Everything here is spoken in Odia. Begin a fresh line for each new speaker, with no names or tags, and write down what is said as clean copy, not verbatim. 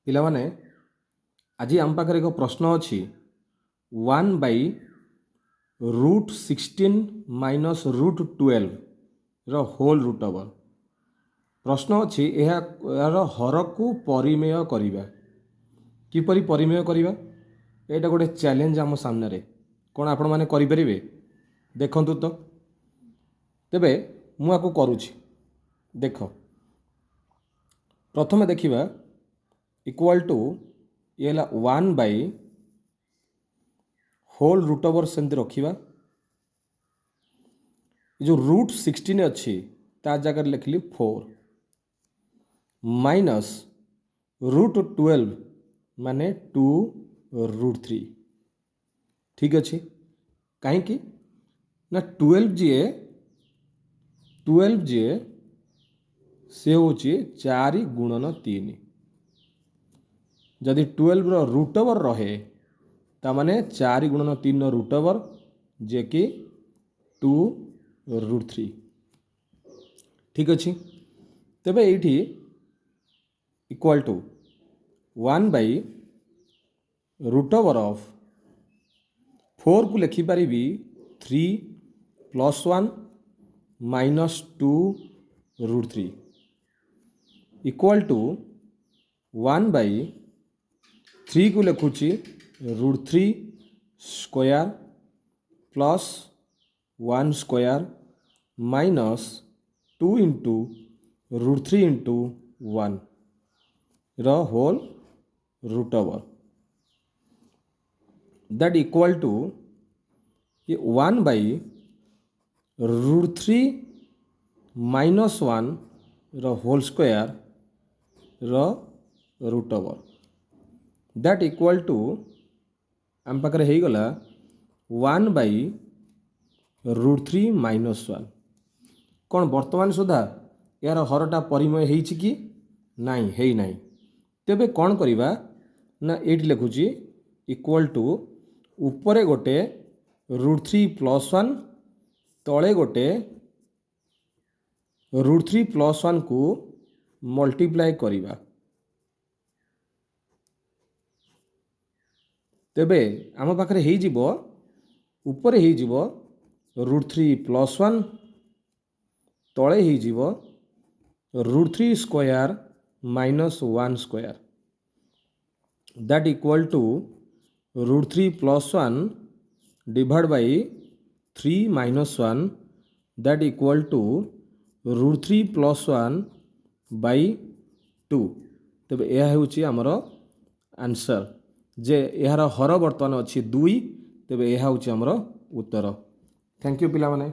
ପିଲାମାନେ ଆଜି ଆମ ପାଖରେ ଏକ ପ୍ରଶ୍ନ ଅଛି 1/√16 ମାଇନସ୍ √12 ର ହୋଲ୍ ରୁଟ୍ ଓଭର। ପ୍ରଶ୍ନ ଅଛି ଏହାର ହରକୁ ପରିମେୟ କରିବା। କିପରି ପରିମେୟ କରିବା? ଏଇଟା ଗୋଟେ ଚ୍ୟାଲେଞ୍ଜ ଆମ ସାମ୍ନାରେ। କ'ଣ ଆପଣମାନେ କରିପାରିବେ? ଦେଖନ୍ତୁ ତ। ତେବେ ମୁଁ ଆକୁ କରୁଛି। ଦେଖ, ପ୍ରଥମେ ଦେଖିବା ଇକ୍ୱାଲ୍ ଟୁ ଇଏ ହେଲା 1/ହୋଲ୍ ରୁଟ୍ ଓଭର ସେମିତି ରଖିବା। ଯେଉଁ √16 ଅଛି ତା ଜାଗାରେ ଲେଖିଲି 4 ମାଇନସ୍ √12 ମାନେ 2√3। ଠିକ୍ ଅଛି। କାହିଁକି ନା 12 ଯିଏ ସେ ହେଉଛି 4 ଗୁଣନ 3। ଯଦି 12ର ରୁଟ୍ ଓଭର ରହେ ତାମାନେ 4 ଗୁଣନ 3ର ରୁଟ୍ ଓଭର ଯିଏକି 2√3। ଠିକ୍ ଅଛି। ତେବେ ଏଇଠି ଇକ୍ୱାଲ୍ ଟୁ 1/√ଓଭର ଅଫ୍ 4କୁ ଲେଖିପାରିବି 3 + 1 ମାଇନସ୍ 2√3 ଇକ୍ୱାଲ୍ ଟୁ 1/3କୁ ଲେଖୁଛି √3 square plus 1 square minus 2 into √3 into 1 ର whole root over. that equal to 1/√3 minus 1 ର ହୋଲ୍ ସ୍କୋୟାର ର root over. that equal to ଆମ ପାଖରେ ହେଇଗଲା 1/√3 minus 1। କ'ଣ ବର୍ତ୍ତମାନ ସୁଦ୍ଧା ଏହାର ହରଟା ପରିମେୟ ହେଇଛି କି? ନାହିଁ, ହେଇନାହିଁ। ତେବେ କ'ଣ କରିବା ନା ଏଇଠି ଲେଖୁଛି ଇକ୍ୱାଲ୍ ଟୁ ଉପରେ ଗୋଟେ √3 + 1 ତଳେ ଗୋଟେ √3 + 1କୁ ମଲ୍ଟିପ୍ଲାଏ କରିବା। ତେବେ ଆମ ପାଖରେ ହେଇଯିବ ଉପରେ ହେଇଯିବ √3 + 1 ତଳେ ହେଇଯିବ √3 square minus 1 square. that equal to √3 + 1 divided by 3 minus 1 that equal to √3 + 1 by 2। ତେବେ ଏହା ହେଉଛି ଆମର ଆନ୍ସର ଯେ ଏହାର ହର ବର୍ତ୍ତମାନ ଅଛି 2। ତେବେ ଏହା ହେଉଛି ଆମର ଉତ୍ତର। ଥ୍ୟାଙ୍କ ୟୁ ପିଲାମାନେ।